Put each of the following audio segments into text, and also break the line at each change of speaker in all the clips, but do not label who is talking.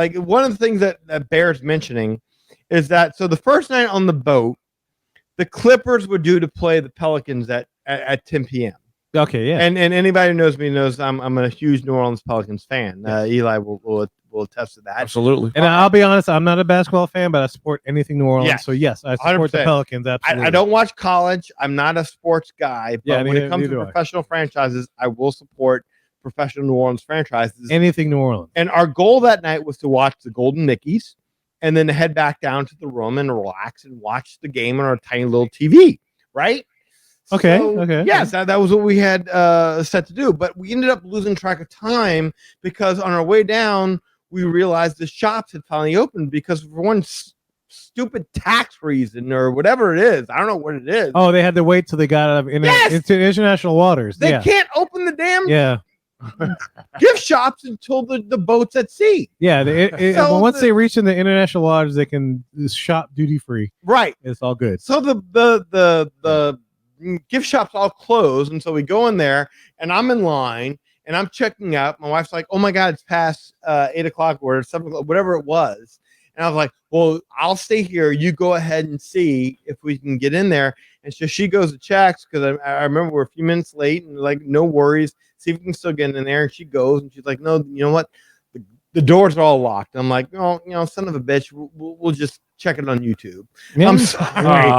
like one of the things that bears mentioning is that so the first night on the boat, the Clippers were due to play the Pelicans at 10 p.m.
Okay, yeah.
And anybody who knows me knows I'm a huge New Orleans Pelicans fan.
Yes.
Eli will attest to that.
Absolutely.
And I'll be honest, I'm not a basketball fan, but I support anything New Orleans.
Yes.
So yes, I support
100%.
the Pelicans. Absolutely.
I don't watch college. I'm not a sports guy, but
Yeah,
when it comes
neither
to
do I.
professional franchises, I will support professional New Orleans franchises.
Anything New Orleans.
And our goal that night was to watch the Golden Nickies and then head back down to the room and relax and watch the game on our tiny little TV, right?
Okay,
So,
okay.
Yes, that was what we had set to do. But we ended up losing track of time because on our way down, we realized the shops had finally opened because for one stupid tax reason or whatever it is. I don't know what it is.
Oh, they had to wait till they got out of into international waters.
They can't open the damn gift shops until the boat's at sea.
Yeah.
So
once they reach in the international waters, they can shop duty free.
Right.
It's all good.
So the gift shop's all closed, and so we go in there, and I'm in line, and I'm checking out. My wife's like, "Oh my God, it's past 8 o'clock or 7 o'clock, whatever it was." And I was like, "Well, I'll stay here. You go ahead and see if we can get in there." And so she goes to checks because I remember we're a few minutes late, and like, no worries, see if we can still get in there. And she goes, and she's like, "No, you know what? The doors are all locked." I'm like, "Oh, son of a bitch, we'll just check it on YouTube."
Yeah.
I'm sorry.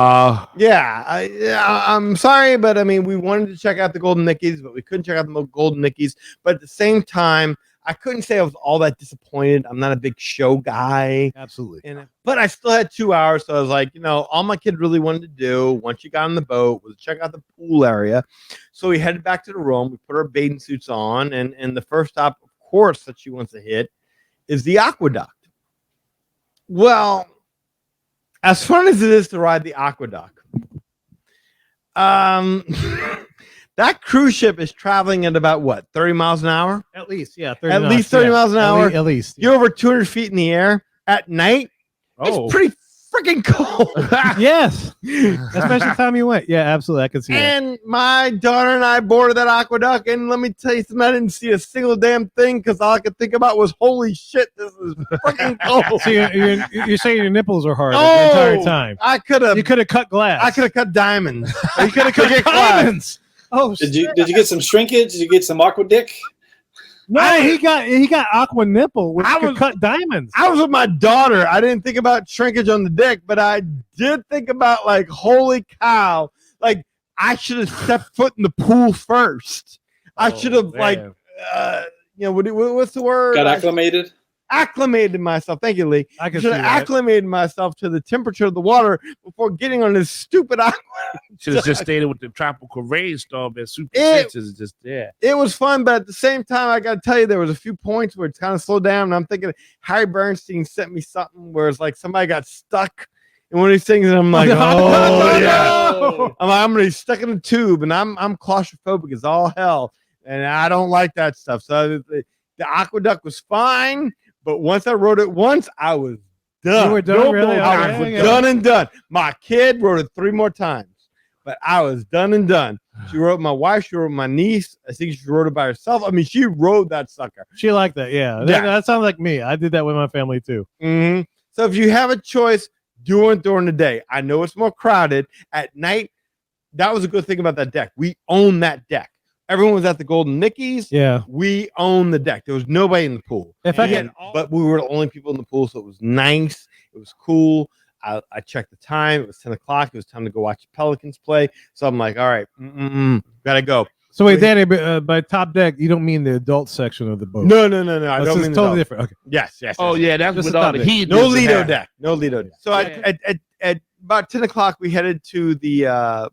I'm sorry, but I mean, we wanted to check out the Golden Nickies, but we couldn't check out the Golden Nickies. But at the same time, I couldn't say I was all that disappointed. I'm not a big show guy.
Absolutely.
But I still had 2 hours, so I was like, all my kid really wanted to do once you got on the boat was check out the pool area. So we headed back to the room. We put our bathing suits on, and the first stop, of course, that she wants to hit is the aqueduct. Well, as fun as it is to ride the aqueduct, that cruise ship is traveling at about what, 30 miles an hour?
At least, yeah.
30 at least 30 miles an hour.
At least.
You're over 200 feet in the air at night.
Oh.
It's pretty freaking cold.
Yes. Especially the time you went. Yeah, absolutely. I can see that.
And my daughter and I boarded that aqueduct, and let me tell you something, I didn't see a single damn thing because all I could think about was, holy shit, this is freaking cold.
So you're saying your nipples are hard the entire time. You could have cut glass.
I could have cut diamonds.
You could have cut diamonds. Oh,
did you get some shrinkage? Did you get some aqua dick?
No, he got aqua nipple, which could cut diamonds.
I was with my daughter. I didn't think about shrinkage on the dick, but I did think about, like, holy cow, like, I should have stepped foot in the pool first. I should have, what's the word?
Got acclimated?
Acclimated myself. Thank you, Lee.
I should
have acclimated myself to the temperature of the water before getting on this stupid aqua.
Should have just stayed with the tropical rainstorm and super senses just there.
It was fun, but at the same time, I got to tell you, there was a few points where it's kind of slowed down. And I'm thinking Harry Bernstein sent me something where it's like somebody got stuck in one of these things, and I'm like, oh yeah, I'm gonna be stuck in a tube, and I'm claustrophobic as all hell, and I don't like that stuff. So the aqueduct was fine. But once I rode it once, I was done.
You were done, really?
I was done and done. My kid rode it 3 more times, but I was done and done. She rode my wife. She rode my niece. I think she rode it by herself. I mean, she rode that sucker.
She liked that, yeah. That sounds like me. I did that with my family, too.
Mm-hmm. So if you have a choice, do it during the day. I know it's more crowded. At night, that was a good thing about that deck. We own that deck. Everyone was at the Golden Nickies.
Yeah.
We owned the deck. There was nobody in the pool. But we were the only people in the pool, so it was nice. It was cool. I checked the time. It was 10 o'clock. It was time to go watch the Pelicans play. So I'm like, all right, gotta go.
So wait, Danny, by top deck, you don't mean the adult section of the boat?
No. I don't mean
it's totally different. Okay.
Yes.
Oh yeah, that's
Just
with all the
deck.
heat.
No Lido deck. No Lido deck. So at about 10 o'clock, we headed to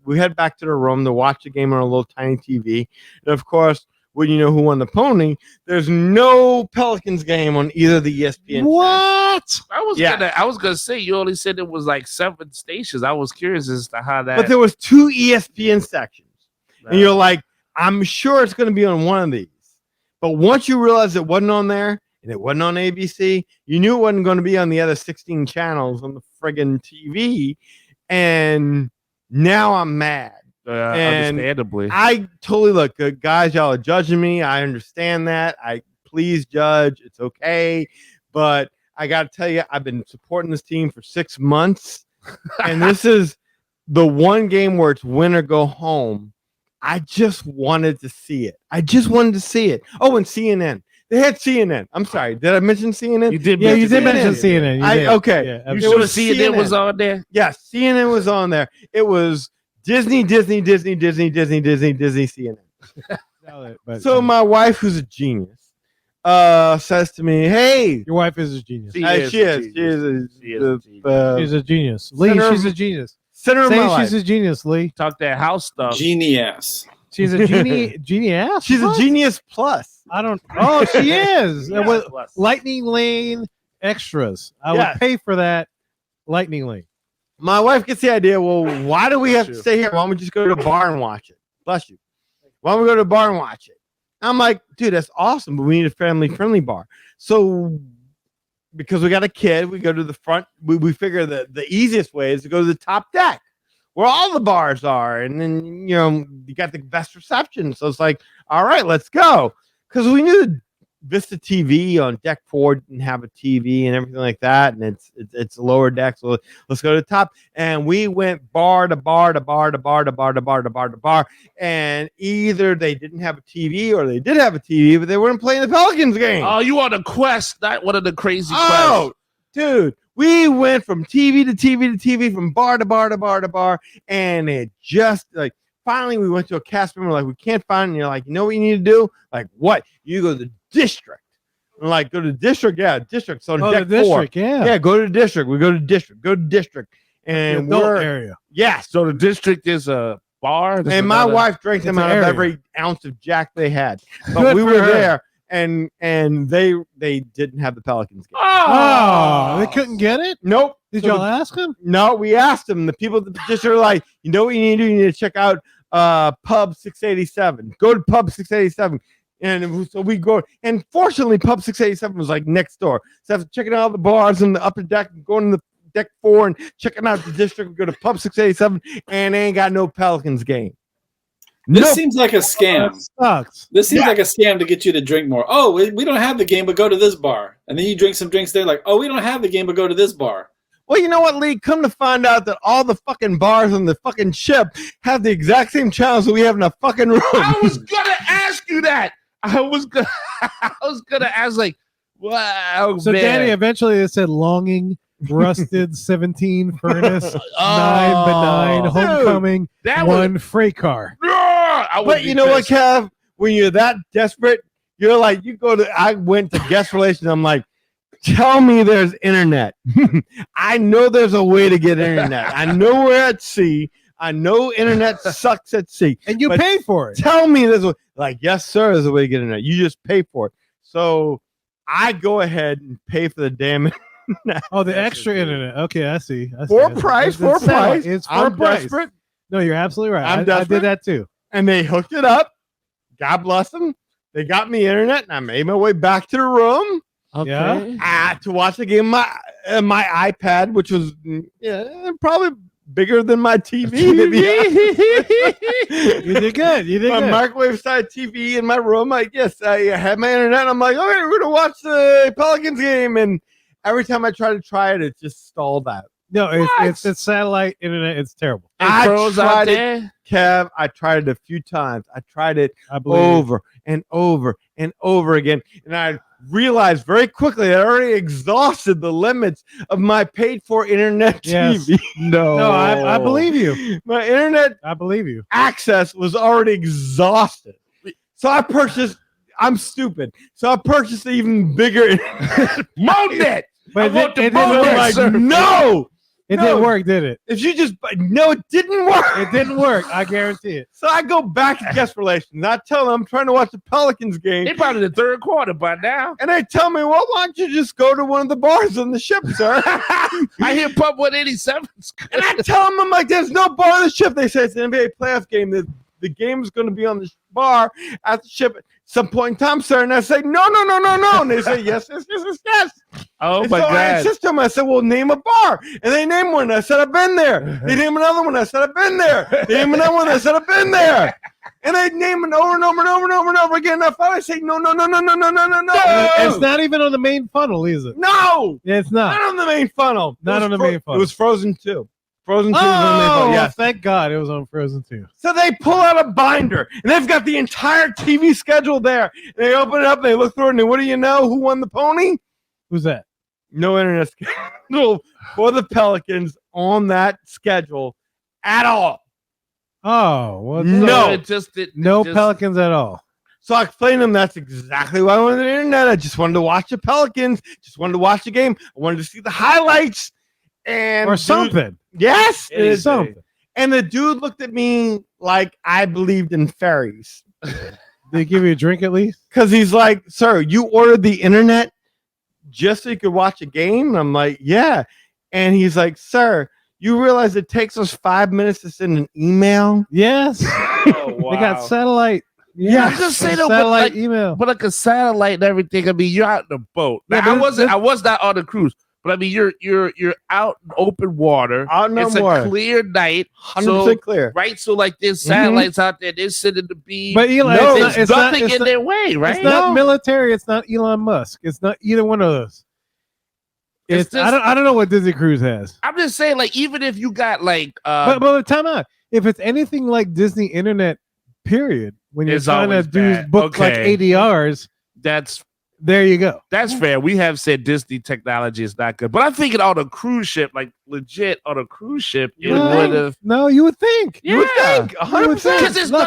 we head back to the room to watch the game on a little tiny TV. And of course, when you know who won the pony, there's no Pelicans game on either of the ESPN.
What?
I was gonna say you only said it was like 7 stations. I was curious as to how that.
But there was 2 ESPN sections, and you're like, I'm sure it's going to be on one of these. But once you realize it wasn't on there and it wasn't on ABC, you knew it wasn't going to be on the other 16 channels on the friggin' TV. And now I'm mad.
Understandably.
I totally look, guys, y'all are judging me. I understand that. Please judge. It's okay. But I got to tell you, I've been supporting this team for 6 months, and this is the one game where it's win or go home. I just wanted to see it. Oh, and CNN. They had CNN. I'm sorry. Did I mention CNN?
You did.
Yeah, you did mention CNN.
Okay.
Yeah,
You sure CNN was on there?
Yes, CNN was on there. It was Disney, CNN. So my wife, who's a genius, says to me, "Hey,
your wife is a genius.
She is a
genius. Lee, she's a genius. She's a genius, Lee.
Talk that house stuff.
Genius.
She's a genius.
She's a genius plus.
I don't. Oh, she is.
Yeah,
With Lightning Lane extras, I would pay for that. Lightning Lane.
My wife gets the idea. Well, why do we have to stay here? Why don't we just go to the bar and watch it? Bless you. Why don't we go to the bar and watch it? I'm like, dude, that's awesome, but we need a family-friendly bar. So, because we got a kid, we go to the front. We figure that the easiest way is to go to the top deck, where all the bars are, and then you got the best reception. So it's like, all right, let's go, because we knew the Vista TV on deck 4 didn't have a TV and everything like that, and it's a lower deck. So let's go to the top, and we went bar to bar to bar to bar to bar to bar to bar to bar, and either they didn't have a TV or they did have a TV, but they weren't playing the Pelicans game.
Oh, you on a quest? Not one of the crazy quests.
Oh, dude. We went from TV to TV to TV, from bar to bar to bar to bar, and it just like finally we went to a cast member like we can't find, and you're like, you know what you need to do? Like what? You go to the district. And like go to the district, district. So deck
the
4,
district, yeah,
go to the district. We go to district, and
we're area.
Yes.
So the district is a bar,
and my wife drank them out of every ounce of Jack they had. But
Good
we
for
were
her.
there. And they didn't have the Pelicans game.
Oh, they couldn't get it?
Nope.
Did
So
y'all ask them?
No, we asked them. The people at the petition are like, you know what you need to do? You need to check out Pub 687. Go to Pub 687. And so we go. And fortunately, Pub 687 was like next door. So after checking out all the bars in the upper deck, going to the deck 4 and checking out the district, we go to Pub 687, and they ain't got no Pelicans game.
This seems like a scam.
Sucks.
This seems like a scam to get you to drink more. Oh, we don't have the game, but go to this bar. And then you drink some drinks there like, oh, we don't have the game, but go to this bar.
Well, you know what, Lee? Come to find out that all the fucking bars on the fucking ship have the exact same channels that we have in a fucking room.
I was gonna ask you that. I was gonna ask, like, wow.
So
man.
Danny, eventually it said longing, rusted, 17 furnace, 9 benign,
dude,
homecoming,
that
1 freight car.
But you know what, Kev? When you're that desperate, you're like, I went to guest relations. I'm like, tell me there's internet. I know there's a way to get internet. I know we're at sea. I know internet sucks at sea.
And you pay for it.
Tell me there's a like, yes, sir, there's a way to get internet. You just pay for it. So I go ahead and pay for the damn internet.
Oh, the extra internet. Okay, I see.
For price.
It's for
I'm
price.
desperate.
No, you're absolutely right.
I'm
I
desperate.
did that too.
And they hooked it up. God bless them. They got me internet, and I made my way back to the room.
Okay.
To watch the game. My iPad, which was probably bigger than my TV.
You did good. You did
my
good.
microwave side TV in my room. I had my internet. I'm like, okay, we're gonna watch the Pelicans game, and every time I try it, it just stalled out.
No, it's satellite internet. It's terrible.
I tried
there.
it, Kev. I tried it a few times. I tried it
I believe
over and over and over again, and I realized very quickly I already exhausted the limits of my paid-for internet TV.
No, I believe you.
My internet
I believe you.
access was already exhausted. So I purchased. I'm stupid. So I purchased an even bigger
Monet.
But
I want the
it didn't
Monet
work.
like,
service.
no.
It didn't work, did it?
If you just no, it didn't work.
It didn't work. I guarantee it.
So I go back to guest relations. I tell them I'm trying to watch the Pelicans game.
They probably the third quarter by now.
And they tell me, well, why don't you just go to one of the bars on the ship, sir?
I hear Pub 187.
And I tell them, I'm like, there's no bar on the ship. They say it's an NBA playoff game. The game is going to be on the bar at the ship at some point in time, sir. And I say, no. And they say, yes.
Oh
And
my
so I
God.
insisted on them. I said, well, name a bar. And they named one. I said, I've been there. They named another one. I said, I've been there. They named another one. I said, I've been there. And they name it over and over and over and over and over again. And I say, no.
It's not even on the main funnel, is it?
No.
Yeah, it's not.
Not on the main funnel.
Not on the main funnel.
It was Frozen 2. Frozen 2 was on the main funnel.
Oh,
Yes.
thank God it was on Frozen 2.
So they pull out a binder, and they've got the entire TV schedule there. And they open it up, and they look through it, and what do you know? Who won the pony?
Who's that?
No internet schedule for the Pelicans on that schedule at all.
Oh, well,
No.
It just did.
no
just,
Pelicans at all.
So I explained to them that's exactly why I wanted the internet. I just wanted to watch the Pelicans, just wanted to watch the game. I wanted to see the highlights. And
Or something.
Yes.
Anything.
Something.
And the dude looked at me like I believed in fairies.
Did they give you a drink at least?
Because he's like, sir, you ordered the internet just so you could watch a game? And I'm like, yeah. And he's like, sir, you realize it takes us 5 minutes to send an email?
Yes.
Oh, wow.
They got satellite.
Yeah,
I'm just saying, but
satellite
like,
email.
but like a satellite and everything. I mean, you're out in the boat.
Yeah,
Now,
but
I was not on the cruise, but I mean, you're out in open water.
Out in
It's
open water.
a clear night,
100% clear.
right? So like, there's satellites out there. They're sending the beam.
But Eli,
No,
there's nothing in their way, right?
It's not
No.
military. It's not Elon Musk. It's not either one of those.
It's just-
I don't know what Disney Cruise has.
I'm just saying, like, even if you got like,
But time out. If it's anything like Disney Internet, period, when you're
It's
trying to
always
do
bad.
book like
Okay.
ADRs,
that's
there you go.
fair. We have said Disney technology is not good, but I'm thinking on a cruise ship, like legit on a cruise ship, it would have.
No, you would think.
You would think.
You would
100%.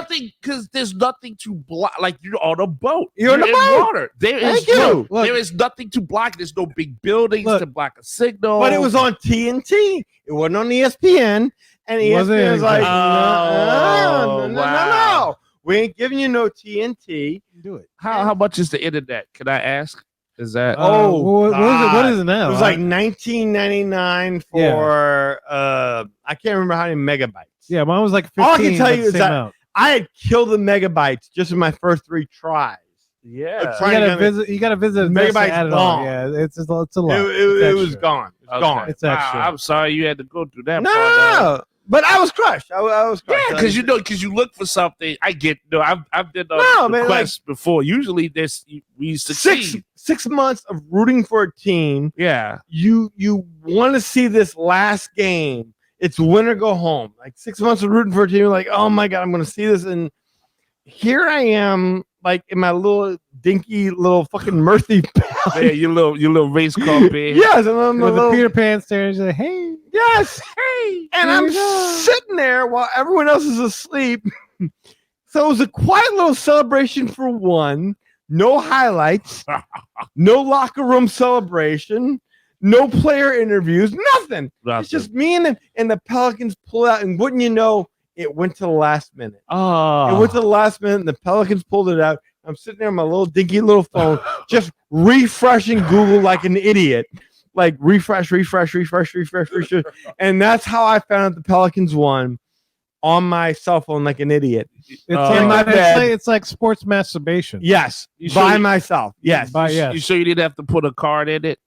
think.
Because there's nothing to block. Like you're on a boat.
You're on a
in
boat.
water. There is
Thank you.
Look.
there is nothing to block. There's no big buildings
Look.
to block a signal.
But it was on TNT. It wasn't on ESPN. And
Wasn't
ESPN was like,
Oh,
no.
wow.
We ain't giving you no TNT.
Do it.
How much is the internet? Can I ask? Is that
Oh,
what is it now?
It was like $19.99 for I can't remember how many megabytes.
yeah, mine was like 15.
All I can tell
but
you
the
is
same
that-
amount.
I had killed the megabytes just in my first 3 tries.
yeah?
Trying to
You gotta visit.
Megabytes
add it
gone.
on. Yeah, it's a lot.
It was
extra.
gone. It's
Okay.
gone.
It's extra.
Wow, I'm sorry you had to go through that.
No,
part, though.
no. But I was crushed. I was crushed.
Yeah, because you look for something. I get I've been
No,
on
man,
the quest before. Usually we succeed.
6 months of rooting for a team.
Yeah,
You want to see this last game. It's win or go home. Like 6 months of rooting for a team. You're like, oh my god, I'm going to see this. And here I am, like in my little dinky little fucking Murphy.
yeah, your little race car bed.
Yes, and I'm a
With the
little,
Peter Pan stairs, like, hey,
yes, hey, and
Here
I'm
you go.
sitting there while everyone else is asleep. So it was a quiet little celebration for one. No highlights, no locker room celebration, no player interviews, nothing. It's just me and the Pelicans pull out, and wouldn't you know, it went to the last minute.
oh,
It went to the last minute, and the Pelicans pulled it out. I'm sitting there on my little dinky little phone, just refreshing Google like an idiot. Like refresh. And that's how I found out the Pelicans won on my cell phone like an idiot.
it's
in
like,
my bed.
It's like sports masturbation.
Yes,
You sure
by
you-
myself. Yes.
You sure you didn't have to put a card in it?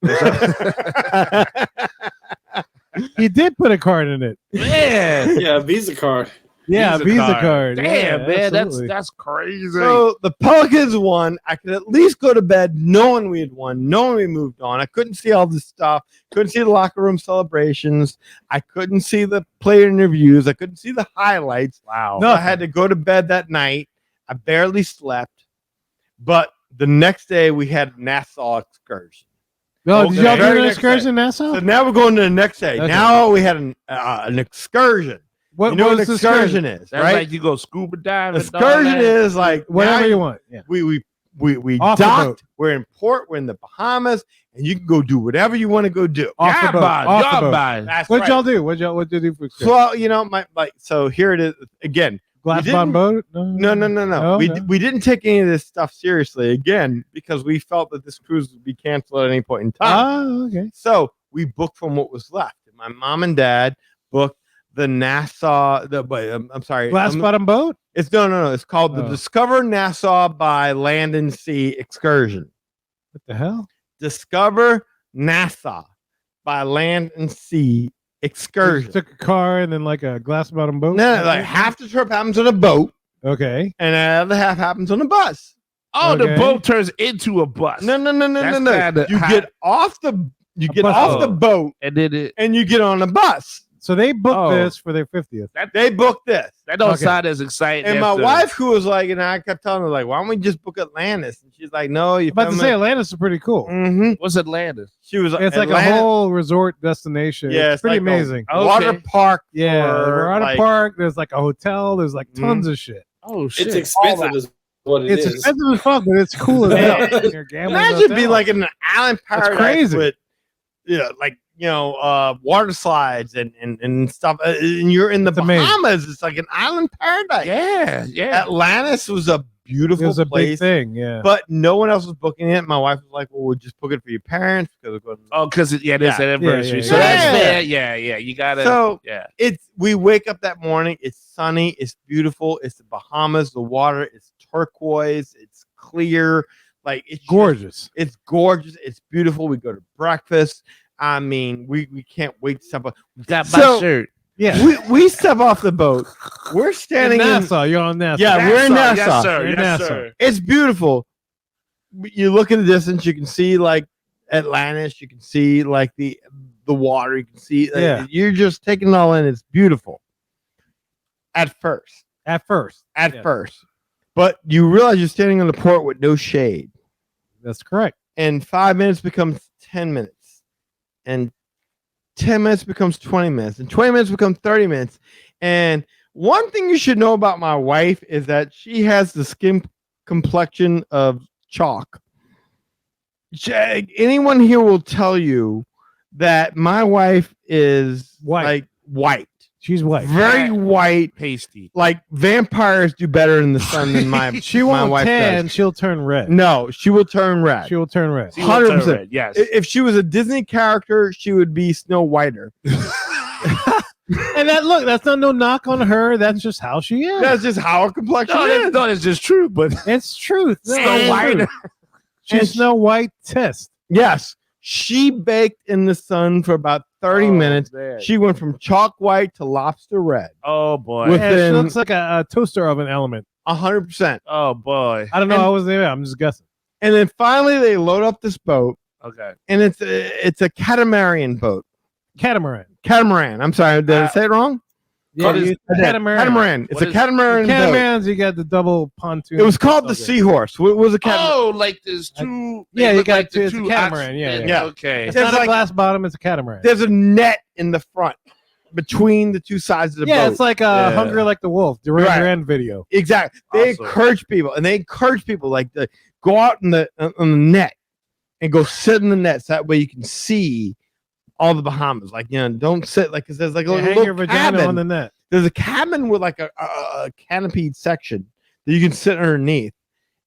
He did put a card in it.
Man,
Yeah, Visa card.
Yeah, Visa card.
Damn,
Yeah,
man,
absolutely.
that's crazy.
So the Pelicans won. I could at least go to bed knowing we had won, knowing we moved on. I couldn't see all this stuff. Couldn't see the locker room celebrations. I couldn't see the player interviews. I couldn't see the highlights.
wow.
No, I had to go to bed that night. I barely slept. But the next day we had a Nassau excursion.
No, did y'all
Okay.
do
Very
an
next
excursion in
So
Nassau?
now we're going to the next day.
Okay.
Now we had an excursion.
What
You know what
was
an
the
excursion is,
That's
right?
like you go scuba diving.
Excursion is like
Whatever
now
you want. Yeah.
we
Off the
docked.
boat.
We're in port. We're in the Bahamas, and you can go do whatever you want to go do.
Off the boat. Off the boat.
That's
What'd
right.
y'all do? What'd y'all do for excursion?
So you know, so here it is again.
Glass
we
bottom
didn't-
boat?
No. We didn't take any of this stuff seriously again because we felt that this cruise would be canceled at any point in time.
Oh, okay.
So we booked from what was left. My mom and dad booked the Nassau. I'm sorry.
Glass bottom boat?
It's no. It's called the
Oh.
Discover Nassau by Land and Sea Excursion.
What the hell?
Discover Nassau by land and sea
You
excursion.
took a car and then like a glass bottom boat.
No, like half the trip happens on a boat,
Okay.
and the other half happens on a bus.
Oh, the
Okay.
boat turns into a bus.
No.
That's kinda
You
high.
get off the
bus
the boat,
And then it
and you get on a bus.
So they booked
Oh.
this for their 50th.
They booked this.
that don't
Okay.
sound as exciting.
And
as
my
the-
wife, who was like, and I kept telling her, like, why don't we just book Atlantis? And she's like, no, you
I'm about to say Atlantis is pretty cool.
Mm-hmm.
What's Atlantis?
She was
It's like a
Atlantis-
whole resort destination.
Yeah,
it's pretty
like a
amazing.
water
Okay.
park.
Yeah,
for,
we're on a
like-
park. There's like a hotel. There's like
Mhm.
tons of shit.
Oh shit!
It's expensive as what it
It's
is.
expensive as fuck, but it's cool as hell. You're gambling
Imagine
hotel.
being like in an island paradise
crazy.
with, like water slides and stuff, and you're in the
It's amazing.
Bahamas. It's like an island paradise.
yeah.
Atlantis was a
it
beautiful
was a big
place,
thing. Yeah.
but no one else was booking it. My wife was like, "Well, we'll just book it for your parents because we're going."
Oh, because there's
Yeah.
an anniversary,
Yeah.
so that's
Yeah.
fair. Yeah. You gotta.
So
yeah.
we wake up that morning. It's sunny. It's beautiful. It's the Bahamas. The water is turquoise. It's clear. Like it's just-
Gorgeous.
it's gorgeous. It's beautiful. We go to breakfast. I mean, we can't wait to step off.
Got my
So-
shirt.
Yeah.
We step off the boat. We're standing in.
Nassau. You're on Nassau.
Yeah, we're in Nassau.
Yes, sir.
You're in
Yes,
Nassau.
sir.
It's beautiful. You look in the distance. You can see like Atlantis. You can see like the water. You can see. Like,
Yeah.
You're just taking it all in. It's beautiful. At first.
At first.
At
Yeah.
first. But you realize you're standing on the port with no shade.
That's correct.
And 5 minutes becomes 10 minutes. And 10 minutes becomes 20 minutes. And 20 minutes becomes 30 minutes. And one thing you should know about my wife is that she has the skin complexion of chalk. Anyone here will tell you that my wife is
White.
like white.
She's white.
Very white.
Pasty.
Like vampires do better in the sun than my
She
my
won't
wife
tan.
does.
She'll turn red.
No, she will turn red.
She will turn red.
See what's
100%.
red, yes.
If she was a Disney character, she would be Snow Whiter.
And that's not no knock on her. That's just how she is.
That's just how her complexion is.
That's just true. But
It's truth. No,
Snow
it's
White.
true. She's
And
Snow White test.
Yes, she baked in the sun for about 30 minutes.
Man.
She went from chalk white to lobster red.
Oh boy.
With-
Yeah, she
Within-
looks like a toaster oven element.
100%.
Oh boy.
I don't know.
And-
I was there. I'm just guessing.
And then finally, they load up this boat,
Okay.
and it's a catamaran boat.
Catamaran.
Catamaran. I'm sorry, did I say it wrong?
Yeah,
What is-
you- catamaran.
Catamaran. It's
What
a
is-
catamaran boat.
Catamarans, you got the double pontoon.
It was called the
Okay.
Seahorse. What was a catamaran?
Oh, like there's two.
Yeah,
they
you
look
got
like the
two- it's a
two
catamaran,
ox-
yeah,
yeah.
Okay.
It's
There's
not
like-
a glass bottom. It's a catamaran.
There's a net in the front between the two sides of the
Yeah,
boat.
it's like
Yeah.
Hunger Like the Wolf, Duran
Right.
Duran video.
Exactly. They
Awesome.
encourage people, and they encourage people like to go out on the net and go sit in the net, so that way you can see all the Bahamas. Like, don't sit like, because there's like a
Yeah, hang
little
your vagina
cabin.
on the net.
There's a cabin with like a canopied section that you can sit underneath.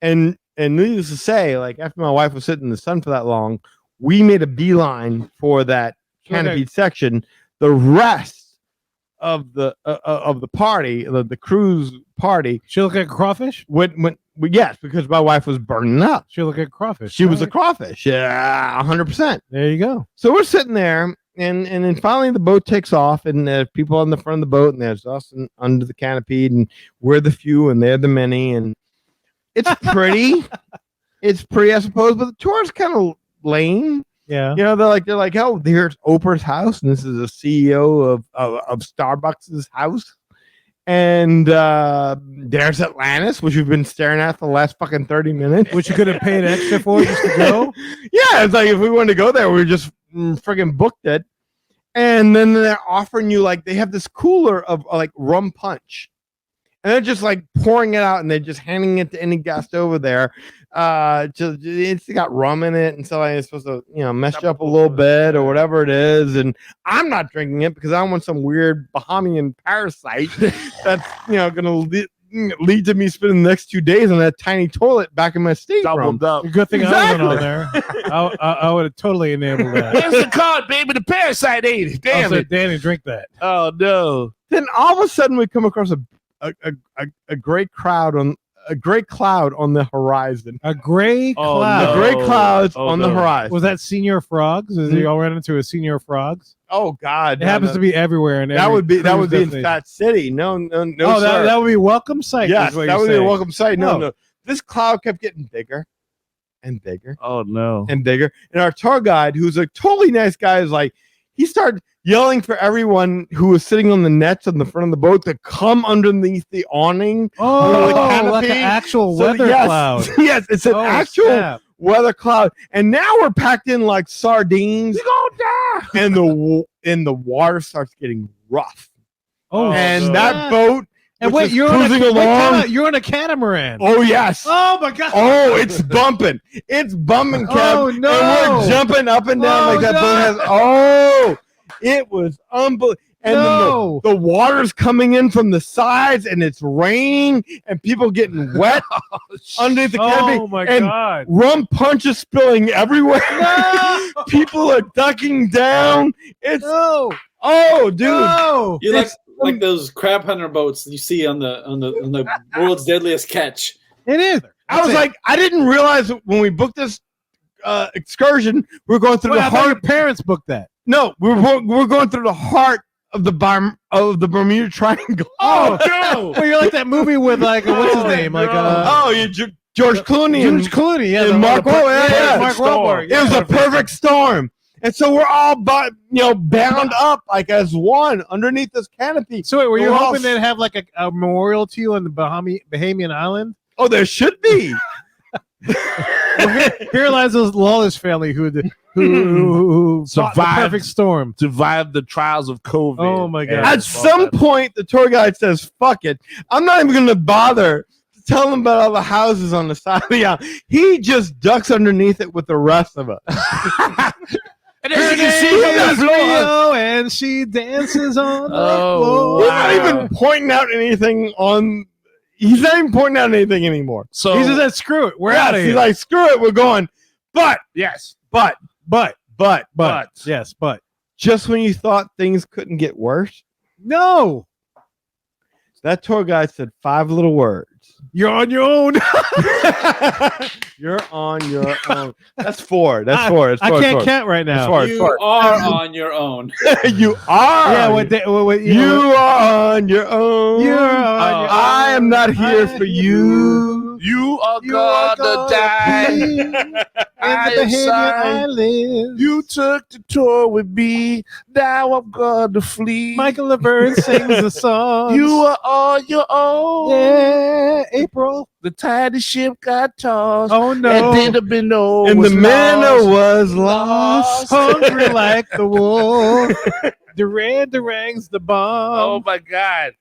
And needless to say, like after my wife was sitting in the sun for that long, we made a beeline for that canopied section. The rest of the party, the cruise party,
She look like crawfish.
went yes, because my wife was burning up.
She look like crawfish.
She was a
Alright.
crawfish. Yeah, 100%.
There you go.
So we're sitting there, and then finally the boat takes off, and there's people on the front of the boat, and there's us under the canopy, and we're the few, and they're the many, and it's pretty. It's pretty, I suppose, but the tour's kind of lame.
Yeah.
They're like, oh, here's Oprah's house, and this is a CEO of Starbucks' house. And there's Atlantis, which we've been staring at for the last fucking 30 minutes.
Which you could have paid extra for just to go.
Yeah, it's like if we wanted to go there, we just friggin' booked it. And then they're offering you, like, they have this cooler of like rum punch. And they're just like pouring it out, and they're just handing it to any guest over there. It's got rum in it, and so like, it's supposed to, mess you up a little bit or whatever it is. And I'm not drinking it because I don't want some weird Bahamian parasite that's gonna lead to me spending the next 2 days on that tiny toilet back in my stateroom.
Doubled up.
Good thing I wasn't on
Exactly.
there. I would have totally enabled that.
Here's the card, baby. The parasite ate it. Damn
I said,
it.
Danny, drink that.
Oh no.
Then all of a sudden we come across a great crowd on a gray cloud on the horizon.
A gray
Oh,
cloud.
The gray clouds
Oh,
on the
no.
horizon.
Was that Senior Frogs? Is it all ran into a Senior Frogs?
Oh God,
It happens to be everywhere. And
that would be in Fat City. No,
Oh,
sir.
that would be welcome sight.
Yes,
is what
that
you're
would be a
saying.
welcome sight. No,
Oh.
no. This cloud kept getting bigger and bigger
Oh no.
and bigger. And our tour guide, who's a totally nice guy, is like, he started yelling for everyone who was sitting on the nets on the front of the boat to come underneath the awning.
Oh,
the canopy.
like an actual
So,
weather
yes,
cloud.
Yes, it's an
Oh,
actual
snap.
weather cloud. And now we're packed in like sardines.
We gonna die.
And the water starts getting rough.
Oh,
and
no.
that boat
And
which
wait,
is
you're on
cruising
a, wait, time
along.
out, you're on a catamaran.
Oh yes.
Oh my god.
Oh, it's bumping. It's bumping, Kev.
Oh, no.
And we're jumping up and down
Oh,
like that
no.
boat has. Oh, it was unbelievable. And
No.
then the water's coming in from the sides, and it's raining, and people getting wet underneath the canopy.
Oh my
and
god.
rum punch is spilling everywhere.
No.
People are ducking down. It's
No.
oh, dude.
No.
You
It's-
like those crab hunter boats you see on the world's deadliest catch.
It is.
I was like, I didn't realize when we booked this excursion, we were going through
Wait,
the
I thought your
heart.
parents booked that.
No, we're going through the heart of the Bermuda Triangle.
Oh no. Well, you're like that movie with like what's his name? Like
Oh, you George Clooney and
George Clooney, yeah,
and
the-
Mark
the-
Wahlberg, yeah.
Mark
Storm.
Wahlberg.
It was a perfect storm. And so we're all bound up like as one underneath this canopy.
So wait, were you
We're all
hoping they'd have like a memorial to you on the Bahamian island?
Oh, there should be.
Well, here lies those lawless family who fought the
Survived.
perfect storm.
Survive the trials of COVID.
Oh, my God.
And
At some point, the tour guide says, fuck it. I'm not even going to bother to tell them about all the houses on the side of the island. He just ducks underneath it with the rest of us.
And as you can see from
Her
the
name is
floor,
Rio, and she dances on the
Oh,
floor.
He's not
wow.
even pointing out anything on... He's not even pointing out anything anymore.
so
He just said, "Screw it, we're
Yes,
out of
he's
here."
like, screw it, we're going. But,
yes,
but,
yes, but
just when you thought things couldn't get worse,
no,
that tour guide said 5 little words.
you're on your own.
You're on your own. That's 4. That's 4. It's 4.
I
it's
can't
4.
count right
It's
now.
4. It's
You
4.
are on your own.
You are.
Yeah,
You are on your own.
You're on your
I am not here
I
for you.
you are
You are
gonna die.
in the
I am
Bahamian
sorry.
Islands.
You took the tour with me. Now I'm gonna flee.
Michael Laverne sings the song.
You are on your own.
yeah, April.
The tiny ship got tossed.
Oh no,
And then the minnow
And the
was
manor
lost.
was lost.
hungry like the wolf. Duran Duran's the bomb.
Oh my God.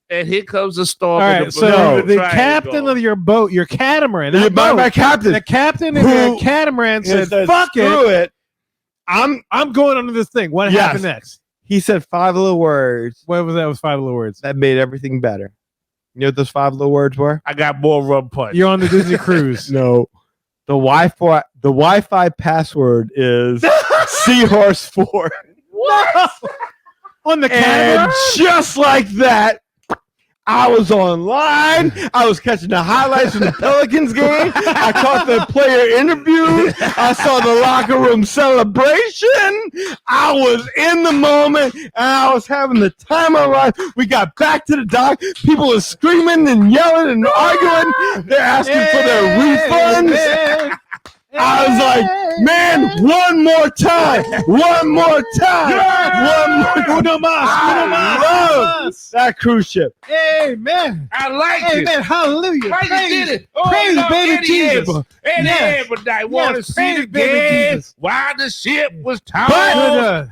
And here comes the storm.
All
in
right, so
Bermuda
the
Triangle.
captain of your boat, your catamaran,
My,
that boat,
my captain.
the captain of
Who-
your catamaran said,
said,
"Fuck it,
screw it. I'm.
I'm going under this thing." What
Yes.
happened next?
He said 5 little words
What was that? It was 5 little words.
that made everything better. You know what those 5 little words were?
I got more rum punch.
You're on the Disney cruise.
No. The Wi-Fi password is Seahorse 4.
On the
And
catamaran.
just like that, I was online. I was catching the highlights from the Pelicans game. I caught the player interviews. I saw the locker room celebration. I was in the moment, and I was having the time of my life. We got back to the dock. People were screaming and yelling and arguing. They're asking for their refunds. I was like, man, one more time. One more time. One more.
Uno más,
I
uno más,
love
uno más.
that cruise ship.
Amen.
I like it.
Amen. Hallelujah.
Why you
Praise,
did it? Oh,
praise
Lord,
baby
Eddie
Jesus.
Abel. And
Yes.
everybody want to
Yes,
see
praise
the
baby
game
Jesus.
while the ship was
But-
tossed.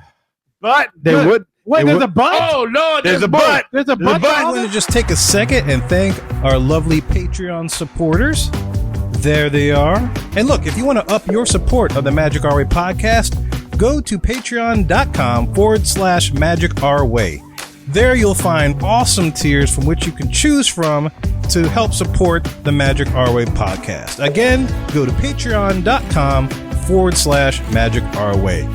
But they
But-
would.
Wait,
They
there's
would-
a butt.
Oh, Lord.
There's a but.
There's a
There's a
butt.
butt.
to
I
all
want to
this?
just take a second and thank our lovely Patreon supporters. There they are. And look, if you want to up your support of the Magic Our Way podcast, go to patreon.com/Magic Our Way. There you'll find awesome tiers from which you can choose from to help support the Magic Our Way podcast. Again, go to patreon.com/Magic Our Way.